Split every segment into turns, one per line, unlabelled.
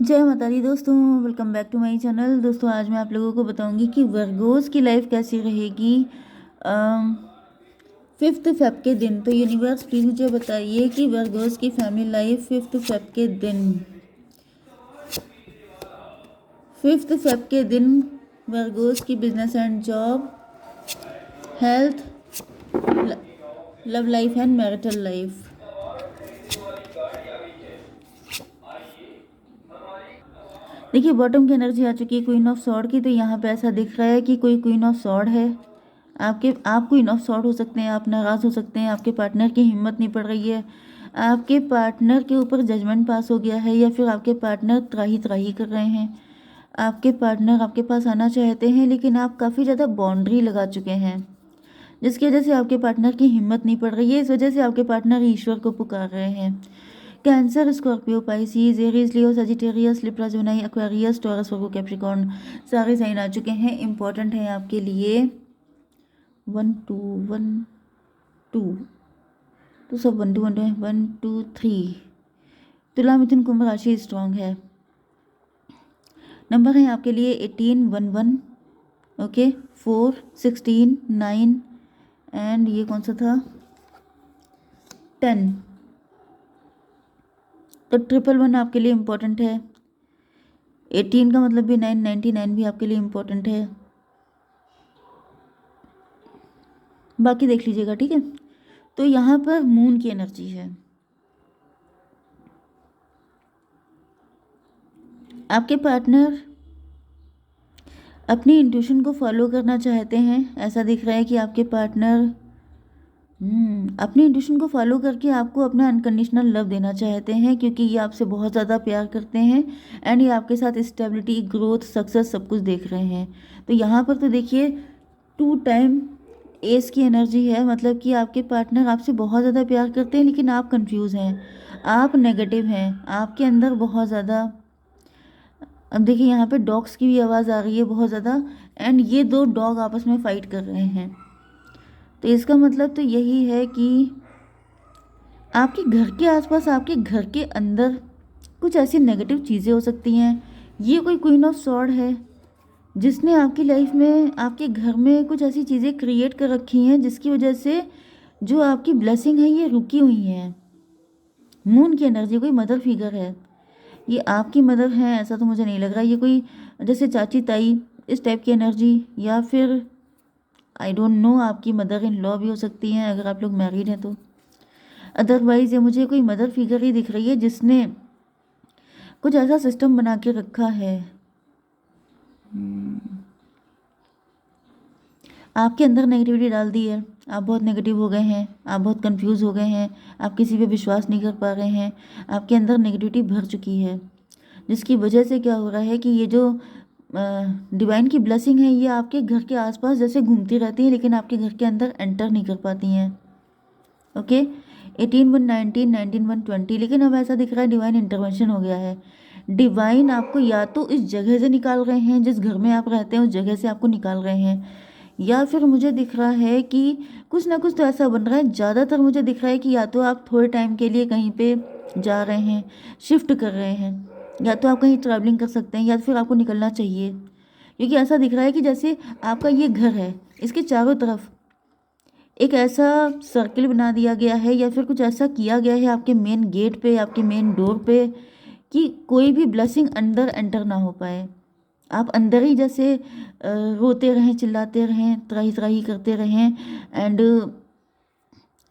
जय माता दी दोस्तों, welcome back to my channel. दोस्तों आज मैं आप लोगों को बताऊंगी कि वर्गोस की लाइफ कैसी रहेगी 5 फेब के दिन। तो यूनिवर्स प्लीज मुझे बताइए कि वर्गोस की फैमिली लाइफ 5 फेब के दिन, 5 फेब के दिन वर्गोस की business and job, health, love life and marital life. देखिए बॉटम की एनर्जी आ चुकी है क्वीन ऑफ सॉर्ड की। तो यहाँ पे ऐसा दिख रहा है कि कोई क्वीन ऑफ सॉर्ड है। आप क्वीन ऑफ सॉर्ड हो सकते हैं, आप नाराज़ हो सकते हैं, आपके पार्टनर की हिम्मत नहीं पड़ रही है, आपके पार्टनर के ऊपर जजमेंट पास हो गया है, या फिर आपके पार्टनर त्राही त्राही कर रहे हैं। आपके पार्टनर आपके पास आना चाहते हैं लेकिन आप काफ़ी ज़्यादा बाउंड्री लगा चुके हैं, जिसकी वजह से आपके पार्टनर की हिम्मत नहीं पड़ रही है। इस वजह से आपके पार्टनर ईश्वर को पुकार रहे हैं। Cancer, Scorpio, Pisces, Aries, Leo, Sagittarius, Libra, Gemini, Aquarius, Taurus, Virgo, Capricorn सारे साइन आ चुके हैं। इंपॉर्टेंट है आपके लिए 1 2 1 2। तो सब 1 2 1 है, 1 2 3। तुला, मिथुन, कुंभ राशि स्ट्रांग है। नंबर है आपके लिए 18 11, ओके, 4 16 9 एंड ये कौन सा था, 10। तो 1 1 1 आपके लिए इम्पोर्टेंट है। 18 का मतलब भी 9 99 भी आपके लिए इम्पोर्टेंट है। बाकी देख लीजिएगा, ठीक है। तो यहाँ पर मून की एनर्जी है। आपके पार्टनर अपनी इंट्यूशन को फॉलो करना चाहते हैं। ऐसा दिख रहा है कि आपके पार्टनर अपनी इंट्यूशन को फॉलो करके आपको अपना अनकंडीशनल लव देना चाहते हैं, क्योंकि ये आपसे बहुत ज़्यादा प्यार करते हैं एंड ये आपके साथ स्टेबिलिटी, ग्रोथ, सक्सेस सब कुछ देख रहे हैं। तो यहाँ पर तो देखिए 2 टाइम एस की एनर्जी है, मतलब कि आपके पार्टनर आपसे बहुत ज़्यादा प्यार करते हैं लेकिन आप कंफ्यूज हैं, आप नेगेटिव हैं, आपके अंदर बहुत ज़्यादा। अब देखिए यहाँ पे डॉग्स की भी आवाज़ आ रही है बहुत ज़्यादा, एंड ये दो डॉग आपस में फाइट कर रहे हैं। तो इसका मतलब तो यही है कि आपके घर के आसपास, आपके घर के अंदर कुछ ऐसी नेगेटिव चीज़ें हो सकती हैं। ये कोई क्वीन ऑफ सॉर्ड है जिसने आपकी लाइफ में, आपके घर में कुछ ऐसी चीज़ें क्रिएट कर रखी हैं जिसकी वजह से जो आपकी ब्लेसिंग है ये रुकी हुई है। मून की एनर्जी, कोई मदर फिगर है, ये आपकी मदर है ऐसा तो मुझे नहीं लग रहा। ये कोई जैसे चाची, ताई, इस टाइप की एनर्जी, या फिर आई डोंट नो, आपकी मदर इन लॉ भी हो सकती हैं अगर आप लोग मैरिड हैं तो। अदरवाइज ये मुझे कोई मदर फिगर ही दिख रही है जिसने कुछ ऐसा सिस्टम बना के रखा है। आपके अंदर नेगेटिविटी डाल दी है, आप बहुत नेगेटिव हो गए हैं, आप बहुत कंफ्यूज हो गए हैं, आप किसी पे विश्वास नहीं कर पा रहे हैं, आपके अंदर नेगेटिविटी भर चुकी है, जिसकी वजह से क्या हो रहा है कि ये जो डिवाइन की ब्लेसिंग है ये आपके घर के आसपास जैसे घूमती रहती है लेकिन आपके घर के अंदर एंटर नहीं कर पाती हैं। ओके, 18 1 19 19 1 20, लेकिन अब ऐसा दिख रहा है डिवाइन इंटरवेंशन हो गया है। डिवाइन आपको या तो इस जगह से निकाल रहे हैं, जिस घर में आप रहते हैं उस जगह से आपको निकाल रहे हैं, या फिर मुझे दिख रहा है कि कुछ ना कुछ तो ऐसा बन रहा है। ज़्यादातर मुझे दिख रहा है कि या तो आप थोड़े टाइम के लिए कहीं पे जा रहे हैं, शिफ्ट कर रहे हैं, या तो आप कहीं ट्रैवलिंग कर सकते हैं, या फिर आपको निकलना चाहिए, क्योंकि ऐसा दिख रहा है कि जैसे आपका ये घर है, इसके चारों तरफ एक ऐसा सर्किल बना दिया गया है, या फिर कुछ ऐसा किया गया है आपके मेन गेट पे, आपके मेन डोर पे, कि कोई भी ब्लेसिंग अंदर एंटर ना हो पाए। आप अंदर ही जैसे रोते रहें, चिल्लाते रहें, त्राही त्राही करते रहें, एंड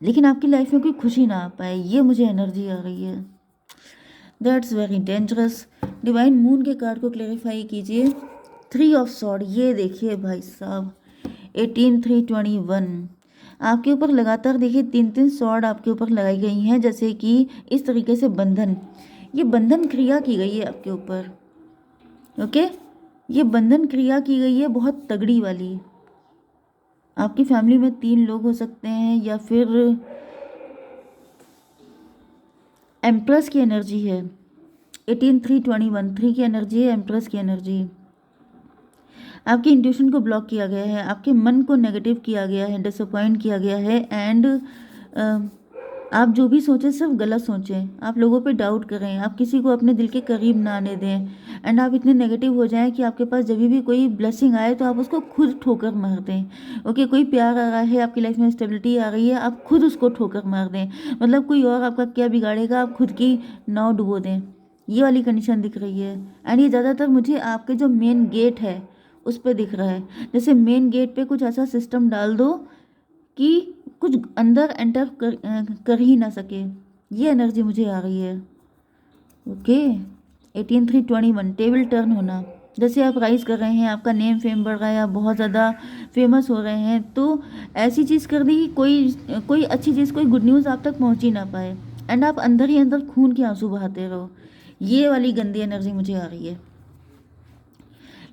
लेकिन आपकी लाइफ में कोई खुशी ना आ पाए, ये मुझे एनर्जी आ रही है। That's very dangerous. Divine moon के कार्ड को क्लेरिफाई कीजिए। 3 ऑफ सॉर्ड, ये देखिए भाई साहब, 18 3 21। आपके ऊपर लगातार देखिए 3 3 सॉर्ड आपके ऊपर लगाई गई हैं, जैसे कि इस तरीके से बंधन, ये बंधन क्रिया की गई है आपके ऊपर। ओके, ये बंधन क्रिया की गई है बहुत तगड़ी वाली। आपकी फैमिली में 3 लोग हो सकते हैं, या फिर एम्प्रेस की एनर्जी है। 18 3 21 3 की एनर्जी है, एम्प्रेस की एनर्जी। आपकी इंट्यूशन को ब्लॉक किया गया है, आपके मन को नेगेटिव किया गया है, डिसअपॉइंट किया गया है, एंड आप जो भी सोचें सिर्फ गलत सोचें, आप लोगों पे डाउट करें, आप किसी को अपने दिल के करीब ना आने दें, एंड आप इतने नेगेटिव हो जाएं कि आपके पास जब भी कोई ब्लेसिंग आए तो आप उसको खुद ठोकर मार दें। ओके, कोई प्यार आ रहा है, आपकी लाइफ में स्टेबिलिटी आ रही है, आप खुद उसको ठोकर मार दें। मतलब कोई और आपका क्या बिगाड़ेगा, आप खुद की नाव डुबो दें। ये वाली कंडीशन दिख रही है। एंड ये ज़्यादातर मुझे आपके जो मेन गेट है उस पर दिख रहा है। जैसे मेन गेट पे कुछ ऐसा सिस्टम डाल दो कि कुछ अंदर एंटर कर ही ना सके। ये एनर्जी मुझे आ रही है। ओके, 18/3/21 टेबल टर्न होना। जैसे आप राइज कर रहे हैं, आपका नेम फेम बढ़ रहा है, आप बहुत ज़्यादा फेमस हो रहे हैं, तो ऐसी चीज़ कर दी कि कोई कोई अच्छी चीज़, कोई गुड न्यूज़ आप तक पहुंच ही ना पाए, एंड आप अंदर ही अंदर खून के आंसू बहाते रहो। ये वाली गंदी एनर्जी मुझे आ रही है।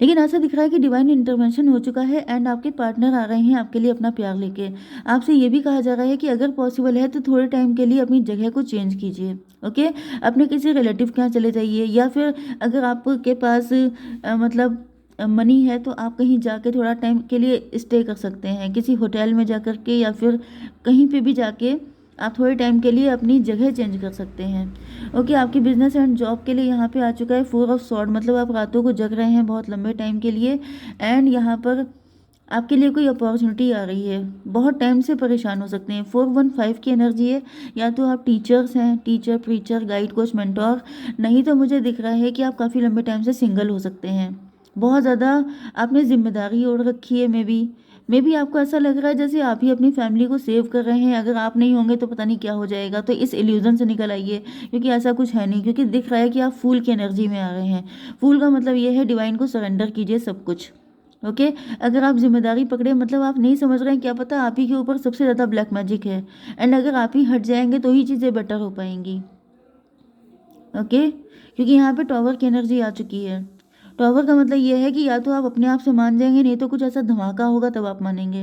लेकिन ऐसा दिख रहा है कि डिवाइन इंटरवेंशन हो चुका है, एंड आपके पार्टनर आ रहे हैं आपके लिए अपना प्यार लेके। आपसे ये भी कहा जा रहा है कि अगर पॉसिबल है तो थोड़े टाइम के लिए अपनी जगह को चेंज कीजिए। ओके, अपने किसी रिलेटिव के यहाँ चले जाइए, या फिर अगर आपके पास मतलब मनी है तो आप कहीं जाके थोड़ा टाइम के लिए स्टे कर सकते हैं, किसी होटल में जा कर के, या फिर कहीं पे भी जाके आप थोड़े टाइम के लिए अपनी जगह चेंज कर सकते हैं। ओके, आपकी बिजनेस एंड जॉब के लिए यहाँ पे आ चुका है 4 ऑफ सॉर्ड। मतलब आप रातों को जग रहे हैं बहुत लंबे टाइम के लिए, एंड यहाँ पर आपके लिए कोई अपॉर्चुनिटी आ रही है। बहुत टाइम से परेशान हो सकते हैं। 415 की एनर्जी है। या तो आप टीचर्स हैं, teacher, preacher, guide, coach, mentor. नहीं तो मुझे दिख रहा है कि आप काफ़ी लंबे टाइम से सिंगल हो सकते हैं। बहुत ज़्यादा आपने जिम्मेदारी ओढ़ रखी है। मे बी आपको ऐसा लग रहा है जैसे आप ही अपनी फैमिली को सेव कर रहे हैं। अगर आप नहीं होंगे तो पता नहीं क्या हो जाएगा। तो इस इल्यूजन से निकल आइए, क्योंकि ऐसा कुछ है नहीं। क्योंकि दिख रहा है कि आप फूल की एनर्जी में आ रहे हैं। फूल का मतलब ये है डिवाइन को सरेंडर कीजिए सब कुछ। ओके, अगर आप जिम्मेदारी पकड़े, मतलब आप नहीं समझ रहे हैं, क्या पता आप ही के ऊपर सबसे ज़्यादा ब्लैक मैजिक है, एंड अगर आप ही हट जाएंगे तो ही चीज़ें बेटर हो पाएंगी। ओके, क्योंकि यहाँ पे टॉवर की एनर्जी आ चुकी है। टॉवर का मतलब ये है कि या तो आप अपने आप से मान जाएंगे, नहीं तो कुछ ऐसा धमाका होगा तब आप मानेंगे।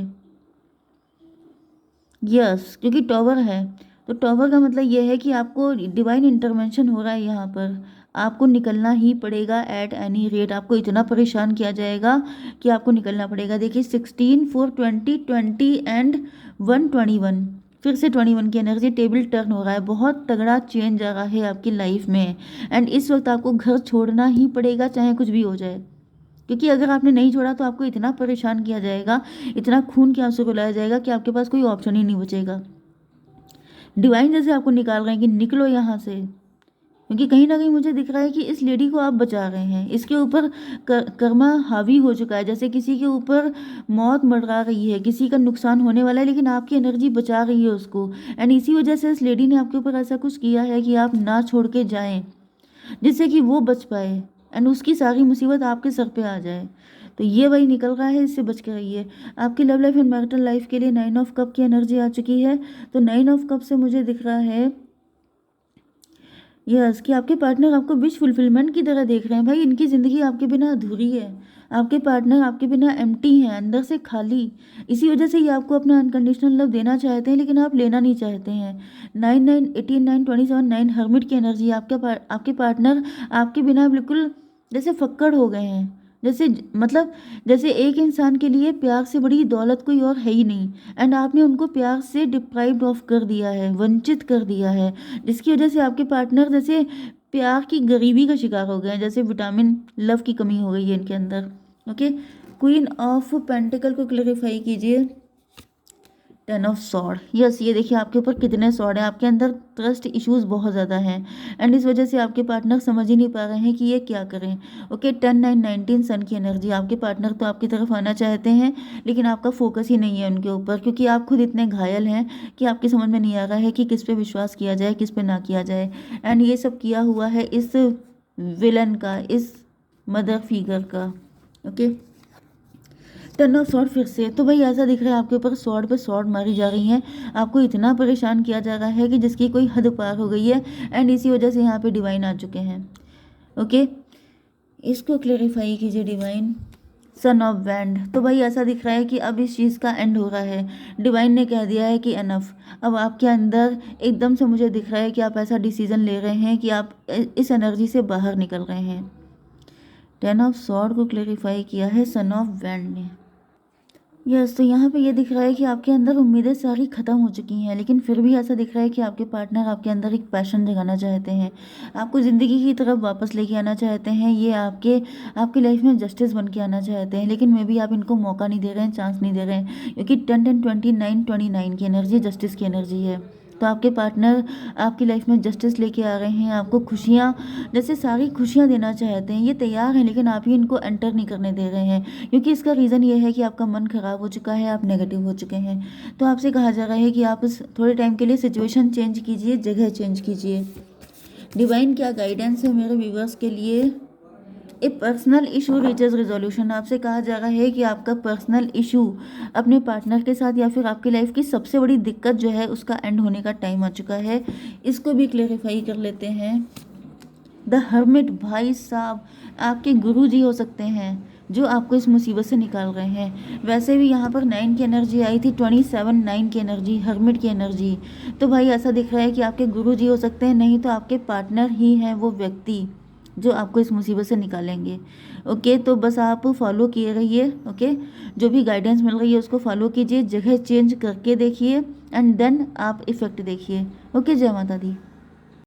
यस, क्योंकि टॉवर है, तो टॉवर का मतलब ये है कि आपको डिवाइन इंटरवेंशन हो रहा है यहाँ पर। आपको निकलना ही पड़ेगा एट एनी रेट। आपको इतना परेशान किया जाएगा कि आपको निकलना पड़ेगा। देखिए 16, 4, 20, 20 एंड 121, फिर से 21 की एनर्जी। टेबल टर्न हो रहा है, बहुत तगड़ा चेंज आ रहा है आपकी लाइफ में, एंड इस वक्त आपको घर छोड़ना ही पड़ेगा चाहे कुछ भी हो जाए। क्योंकि अगर आपने नहीं छोड़ा तो आपको इतना परेशान किया जाएगा, इतना खून के आंसू रुलाया जाएगा कि आपके पास कोई ऑप्शन ही नहीं बचेगा। डिवाइन जैसे आपको निकाल रहे हैं कि निकलो यहाँ से, क्योंकि कहीं ना कहीं मुझे दिख रहा है कि इस लेडी को आप बचा रहे हैं। इसके ऊपर कर्मा हावी हो चुका है, जैसे किसी के ऊपर मौत मंडरा रही है, किसी का नुकसान होने वाला है, लेकिन आपकी एनर्जी बचा रही है उसको। एंड इसी वजह से इस लेडी ने आपके ऊपर ऐसा कुछ किया है कि आप ना छोड़ के जाएं, जिससे कि वो बच पाए, एंड उसकी सारी मुसीबत आपके सर पे आ जाए। तो ये वही निकल रहा है, इससे बच के रहिए। आपकी love life and marital life के लिए 9 ऑफ कप की एनर्जी आ चुकी है। तो 9 ऑफ कप से मुझे दिख रहा है यस कि आपके पार्टनर आपको विश फुलफिलमेंट की तरह देख रहे हैं। भाई, इनकी ज़िंदगी आपके बिना अधूरी है। आपके पार्टनर आपके बिना एम्प्टी हैं, अंदर से खाली। इसी वजह से ये आपको अपना अनकंडीशनल लव देना चाहते हैं, लेकिन आप लेना नहीं चाहते हैं। 9, 9, 18, 9, 27, 9 हर्मिट की एनर्जी। आपके पार्टनर आपके बिना बिल्कुल जैसे फक्कड़ हो गए हैं। जैसे मतलब जैसे एक इंसान के लिए प्यार से बड़ी दौलत कोई और है ही नहीं, एंड आपने उनको प्यार से डिप्राइव्ड ऑफ कर दिया है, वंचित कर दिया है, जिसकी वजह से आपके पार्टनर जैसे प्यार की गरीबी का शिकार हो गए हैं, जैसे विटामिन लव की कमी हो गई है इनके अंदर। ओके, क्वीन ऑफ पेंटिकल को क्लेरिफाई कीजिए। 10 ऑफ सॉर्ड। यस, ये देखिए आपके ऊपर कितने सॉर्ड हैं। आपके अंदर ट्रस्ट इश्यूज बहुत ज़्यादा हैं, एंड इस वजह से आपके पार्टनर समझ ही नहीं पा रहे हैं कि ये क्या करें। ओके, 10, 9, 19 सन की एनर्जी। आपके पार्टनर तो आपकी तरफ आना चाहते हैं, लेकिन आपका फोकस ही नहीं है उनके ऊपर, क्योंकि आप खुद इतने घायल हैं कि आपकी समझ में नहीं आ रहा है कि किस पे विश्वास किया जाए, किस पे ना किया जाए। एंड ये सब किया हुआ है इस विलन का, इस मदर फिगर का। ओके, 10 ऑफ सॉर्ड फिर से। तो भाई ऐसा दिख रहा है आपके ऊपर सॉर्ड पे सॉर्ड मारी जा रही हैं। आपको इतना परेशान किया जा रहा है कि जिसकी कोई हद पार हो गई है, एंड इसी वजह से यहाँ पे डिवाइन आ चुके हैं। ओके, इसको क्लेरिफाई कीजिए डिवाइन। Son of wand. तो भाई ऐसा दिख रहा है कि अब इस चीज़ का एंड हो रहा है। डिवाइन ने कह दिया है कि एनफ। अब आपके अंदर एकदम से मुझे दिख रहा है कि आप ऐसा डिसीजन ले रहे हैं कि आप इस एनर्जी से बाहर निकल रहे हैं। 10 ऑफ सॉर्ड को क्लेरिफाई किया है सन ऑफ वैंड ने। यस, तो यहाँ पे ये दिख रहा है कि आपके अंदर उम्मीदें सारी ख़त्म हो चुकी हैं, लेकिन फिर भी ऐसा दिख रहा है कि आपके पार्टनर आपके अंदर एक पैशन जगाना चाहते हैं, आपको ज़िंदगी की तरफ वापस लेके आना चाहते हैं। ये आपकी लाइफ में जस्टिस बन के आना चाहते हैं, लेकिन मे बी आप इनको मौका नहीं दे रहे हैं, चांस नहीं दे रहे हैं, क्योंकि 10-10-29-29 की एनर्जी जस्टिस की एनर्जी है। तो आपके पार्टनर आपकी लाइफ में जस्टिस लेके आ रहे हैं, आपको खुशियाँ, जैसे सारी खुशियाँ देना चाहते हैं, ये तैयार हैं, लेकिन आप ही इनको एंटर नहीं करने दे रहे हैं, क्योंकि इसका रीज़न ये है कि आपका मन ख़राब हो चुका है, आप नेगेटिव हो चुके हैं। तो आपसे कहा जा रहा है कि आप इस थोड़े टाइम के लिए सिचुएशन चेंज कीजिए, जगह चेंज कीजिए। डिवाइन क्या गाइडेंस है मेरे व्यूवर्स के लिए? ए पर्सनल इशू रीचेज रिजोल्यूशन। आपसे कहा जा रहा है कि आपका पर्सनल इशू अपने पार्टनर के साथ या फिर आपकी लाइफ की सबसे बड़ी दिक्कत जो है उसका एंड होने का टाइम आ चुका है। इसको भी क्लेरिफाई कर लेते हैं। द हर्मिट, भाई साहब आपके गुरु जी हो सकते हैं जो आपको इस मुसीबत से निकाल रहे हैं। वैसे भी यहाँ पर 9 की एनर्जी आई थी, 27 9 की एनर्जी, हर्मिट की एनर्जी। तो भाई ऐसा दिख रहा है कि आपके गुरु जी हो सकते हैं, नहीं तो आपके पार्टनर ही हैं वो व्यक्ति जो आपको इस मुसीबत से निकालेंगे। ओके, तो बस आप फॉलो किए रहिए। ओके, जो भी गाइडेंस मिल रही है उसको फॉलो कीजिए, जगह चेंज करके देखिए एंड देन आप इफ़ेक्ट देखिए। ओके, जय माता दी।